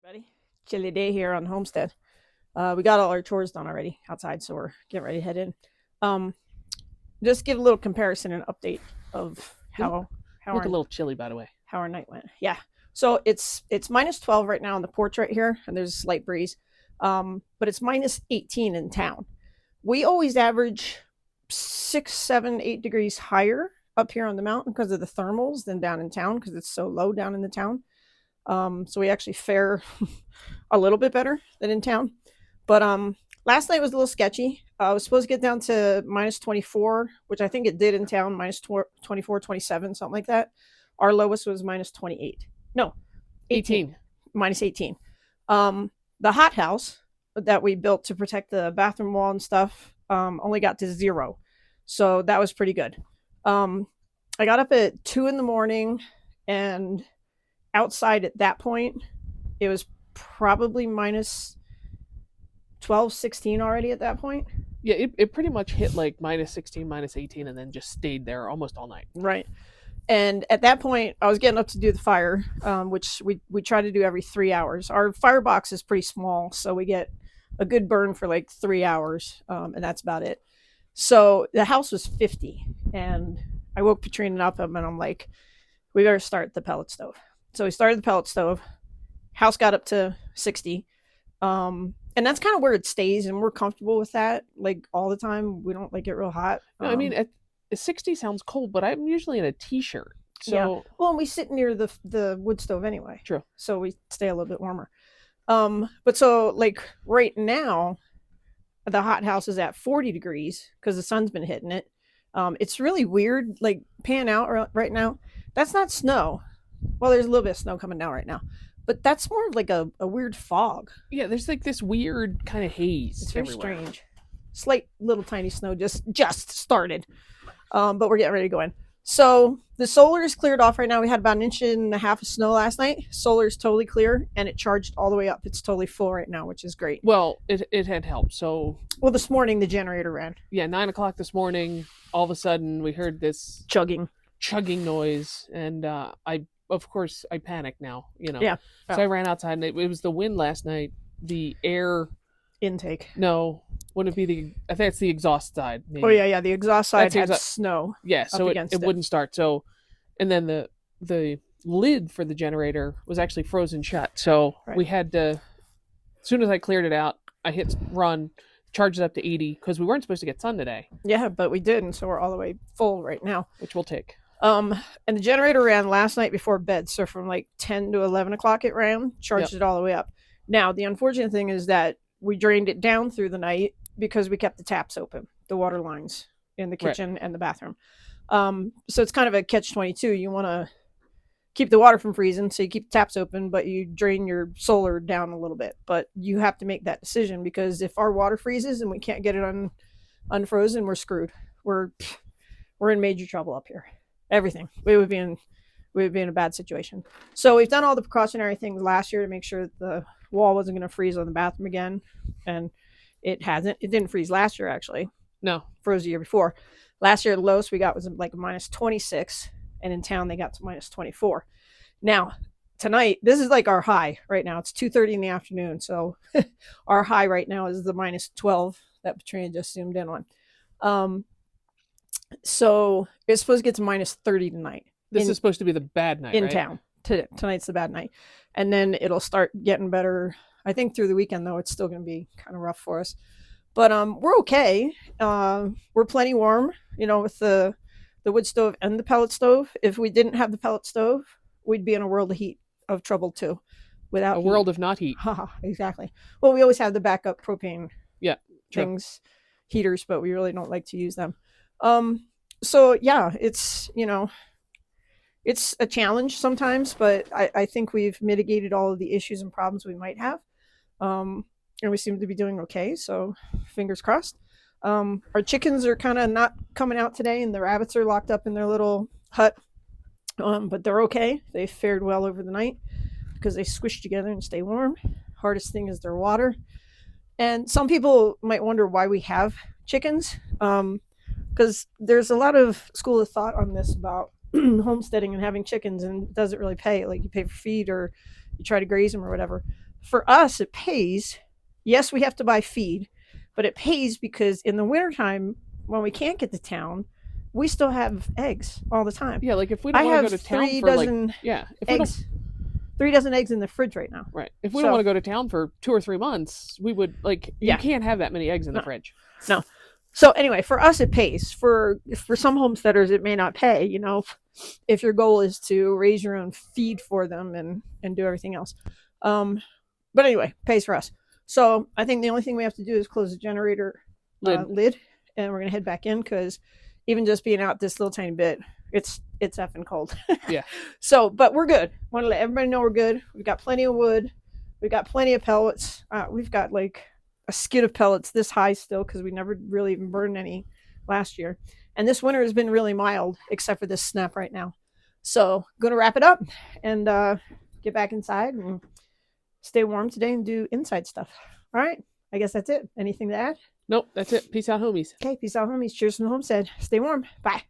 Ready? Chilly day here on Homestead. We got all our chores done already outside, so we're getting ready to head in. Um, just give a little comparison and update of You look, how you look a our little chilly, by the way. how our night went. Yeah. So it's -12 right now on the porch right here, and there's a slight breeze. But it's -18 in town. We always average 6, 7, 8 degrees higher up here on the mountain because of the thermals than down in town because it's so low down in the town. So we actually fare a little bit better than in town. But last night was a little sketchy. I was supposed to get down to -24, which I think it did in town, -24, 27, something like that. Our lowest was -28. No, 18, 18. -18. The hothouse that we built to protect the bathroom wall and stuff only got to 0. So that was pretty good. I got up at 2 in the morning, and outside at that point, it was probably -12, 16 already at that point. Yeah, it pretty much hit like -16, -18, and then just stayed there almost all night. Right. And at that point, I was getting up to do the fire, which we try to do every 3 hours. Our firebox is pretty small, so we get a good burn for like 3 hours, and that's about it. So the house was 50, and I woke Katrina up, and I'm like, we better start the pellet stove. So we started the pellet stove. House got up to 60. And that's kind of where it stays, and we're comfortable with that, like, all the time. We don't like it real hot. No, I mean, at 60 sounds cold, but I'm usually in a t-shirt. Yeah. So, Well, and we sit near the wood stove anyway, true. so we stay a little bit warmer. But so, like, right now, the hot house is at 40 degrees because the sun's been hitting it. It's really weird, like, pan out right now. That's not snow. Well, there's a little bit of snow coming down right now, but that's more of like a weird fog. Yeah, there's like this weird kind of haze. It's very everywhere. strange. Slight little tiny snow just started, but we're getting ready to go in. So the solar is cleared off right now. We had about 1.5 inches of snow last night. Solar is totally clear, and it charged all the way up. It's totally full right now, which is great. Well, it had helped. So, Well, this morning the generator ran, yeah, 9 o'clock this morning, all of a sudden we heard this chugging. noise, and of course, I panicked now, Yeah. So I ran outside, and it was the wind last night. The air Intake. No, wouldn't it be I think it's the exhaust side. Maybe. Oh yeah. The exhaust side That's had snow. Yeah, so it against it. wouldn't start. So, and then the lid for the generator was actually frozen shut. So Right. we had to, as soon as I cleared it out, I hit run, charged it up to 80 because we weren't supposed to get sun today, Yeah, but we did, and so we're all the way full right now. which we'll take. And the generator ran last night before bed, so from like 10 to 11 o'clock it ran, charged Yep. it all the way up. Now, the unfortunate thing is that we drained it down through the night because we kept the taps open, the water lines in the kitchen and the bathroom. So it's kind of a catch-22. You want to keep the water from freezing, so you keep the taps open, but you drain your solar down a little bit. But you have to make that decision, because if our water freezes and we can't get it unfrozen, we're screwed. We're in major trouble up here. Everything. We would be in a bad situation. So we've done all the precautionary things last year to make sure that the wall wasn't going to freeze on the bathroom again, and it hasn't. It didn't freeze last year, actually. No. Froze the year before. Last year, the lowest we got was like -26, and in town they got to -24. Now, tonight, this is like our high right now. It's 2:30 in the afternoon, so our high right now is the -12 that Patrina just zoomed in on. So it's supposed to get to -30 tonight. This is supposed to be the bad night, in right? town. Tonight's the bad night, and then it'll start getting better. I think through the weekend, though, it's still going to be kind of rough for us. But we're okay. We're plenty warm, with the wood stove and the pellet stove. If we didn't have the pellet stove, we'd be in a world of trouble too. Without A heat. world of not heat. Exactly. Well, we always have the backup propane Yeah, true. things, heaters, but we really don't like to use them. So yeah, it's it's a challenge sometimes, but I think we've mitigated all of the issues and problems we might have. And we seem to be doing okay, so fingers crossed. Our chickens are kind of not coming out today, and the rabbits are locked up in their little hut. But they're okay. They fared well over the night because they squish together and stay warm. Hardest thing is their water. And some people might wonder why we have chickens, because there's a lot of school of thought on this about homesteading and having chickens, and it doesn't really pay. Like, you pay for feed, or you try to graze them or whatever. for us, it pays. Yes, we have to buy feed, but it pays because in the wintertime, when we can't get to town, we still have eggs all the time. Yeah, like if we don't I want to have go to town three for like, dozen yeah, if we don't, eggs, 3 dozen eggs in the fridge right now. right, if we don't So want to go to town for 2 or 3 months, we would like, you yeah, can't have that many eggs in the no, fridge. no. So anyway, for us it pays. For some homesteaders, it may not pay. You know, if your goal is to raise your own feed for them and do everything else. But anyway, pays for us. So I think the only thing we have to do is close the generator lid, and we're gonna head back in because even just being out this little tiny bit, it's effing cold. Yeah. So, but we're good. Want to let everybody know we're good. We've got plenty of wood. We've got plenty of pellets. We've got like a skid of pellets this high still because we never really even burned any last year. And this winter has been really mild, except for this snap right now. So, gonna wrap it up and get back inside and stay warm today and do inside stuff. All right. I guess that's it. Anything to add? Nope, that's it. Peace out, homies. Okay. Peace out, homies. Cheers from the homestead. Stay warm. Bye.